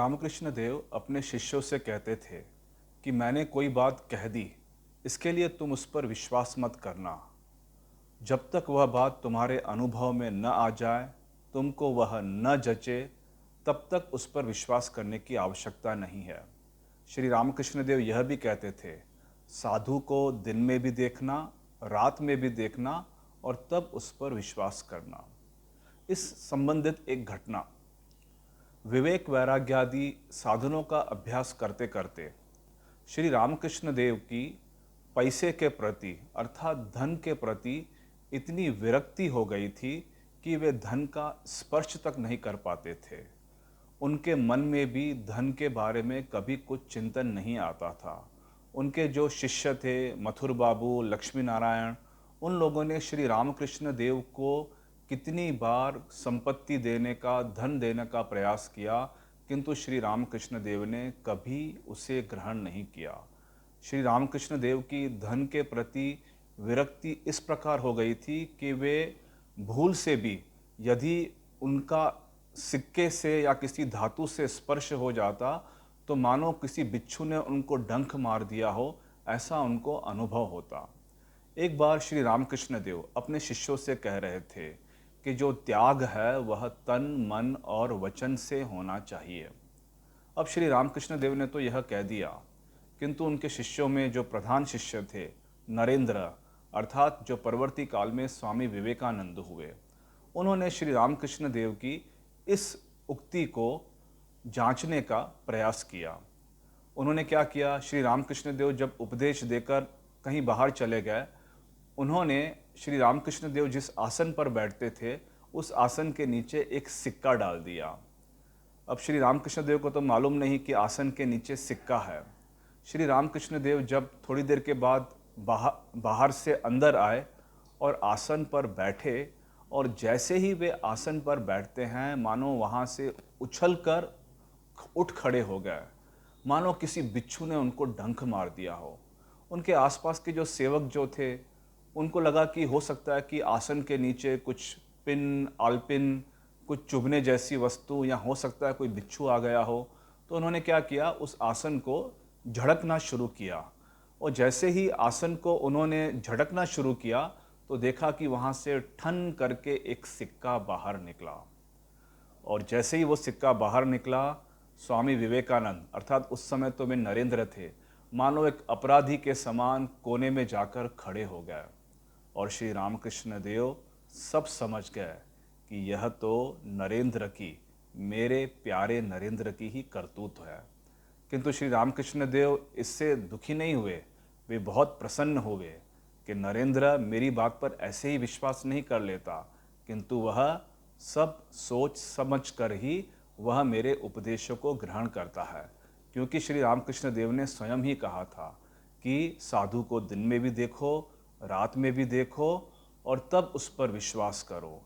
रामकृष्ण देव अपने शिष्यों से कहते थे कि मैंने कोई बात कह दी, इसके लिए तुम उस पर विश्वास मत करना। जब तक वह बात तुम्हारे अनुभव में न आ जाए, तुमको वह न जचे, तब तक उस पर विश्वास करने की आवश्यकता नहीं है। श्री रामकृष्ण देव यह भी कहते थे, साधु को दिन में भी देखना, रात में भी देखना और तब उस पर विश्वास करना। इस संबंधित एक घटना, विवेक वैराग्यादि साधनों का अभ्यास करते करते श्री रामकृष्ण देव की पैसे के प्रति अर्थात धन के प्रति इतनी विरक्ति हो गई थी कि वे धन का स्पर्श तक नहीं कर पाते थे। उनके मन में भी धन के बारे में कभी कुछ चिंतन नहीं आता था। उनके जो शिष्य थे, मथुर बाबू, लक्ष्मी नारायण, उन लोगों ने श्री रामकृष्ण देव को कितनी बार संपत्ति देने का, धन देने का प्रयास किया, किंतु श्री रामकृष्ण देव ने कभी उसे ग्रहण नहीं किया। श्री रामकृष्ण देव की धन के प्रति विरक्ति इस प्रकार हो गई थी कि वे भूल से भी यदि उनका सिक्के से या किसी धातु से स्पर्श हो जाता तो मानो किसी बिच्छू ने उनको डंक मार दिया हो, ऐसा उनको अनुभव होता। एक बार श्री रामकृष्ण देव अपने शिष्यों से कह रहे थे कि जो त्याग है वह तन, मन और वचन से होना चाहिए। अब श्री रामकृष्ण देव ने तो यह कह दिया, किंतु उनके शिष्यों में जो प्रधान शिष्य थे, नरेंद्र, अर्थात जो परवर्ती काल में स्वामी विवेकानंद हुए, उन्होंने श्री रामकृष्ण देव की इस उक्ति को जांचने का प्रयास किया। उन्होंने क्या किया, श्री रामकृष्ण देव जब उपदेश देकर कहीं बाहर चले गए, उन्होंने श्री रामकृष्ण देव जिस आसन पर बैठते थे उस आसन के नीचे एक सिक्का डाल दिया। अब श्री रामकृष्ण देव को तो मालूम नहीं कि आसन के नीचे सिक्का है। श्री रामकृष्ण देव जब थोड़ी देर के बाद बाहर से अंदर आए और आसन पर बैठे, और जैसे ही वे आसन पर बैठते हैं मानो वहाँ से उछलकर उठ खड़े हो गए, मानो किसी बिच्छू ने उनको डंक मार दिया हो। उनके आसपास के जो सेवक जो थे, उनको लगा कि हो सकता है कि आसन के नीचे कुछ पिन, आलपिन, कुछ चुभने जैसी वस्तु, या हो सकता है कोई बिच्छू आ गया हो। तो उन्होंने क्या किया, उस आसन को झड़कना शुरू किया, और जैसे ही आसन को उन्होंने झड़कना शुरू किया तो देखा कि वहाँ से ठन करके एक सिक्का बाहर निकला। और जैसे ही वो सिक्का बाहर निकला, स्वामी विवेकानंद, अर्थात उस समय तो वे नरेंद्र थे, मानो एक अपराधी के समान कोने में जाकर खड़े हो गए। और श्री रामकृष्ण देव सब समझ गए कि यह तो नरेंद्र की, मेरे प्यारे नरेंद्र की ही करतूत है। किंतु श्री रामकृष्ण देव इससे दुखी नहीं हुए, वे बहुत प्रसन्न हुए कि नरेंद्र मेरी बात पर ऐसे ही विश्वास नहीं कर लेता, किंतु वह सब सोच समझ कर ही वह मेरे उपदेशों को ग्रहण करता है। क्योंकि श्री रामकृष्ण देव ने स्वयं ही कहा था कि साधु को दिन में भी देखो, रात में भी देखो और तब उस पर विश्वास करो।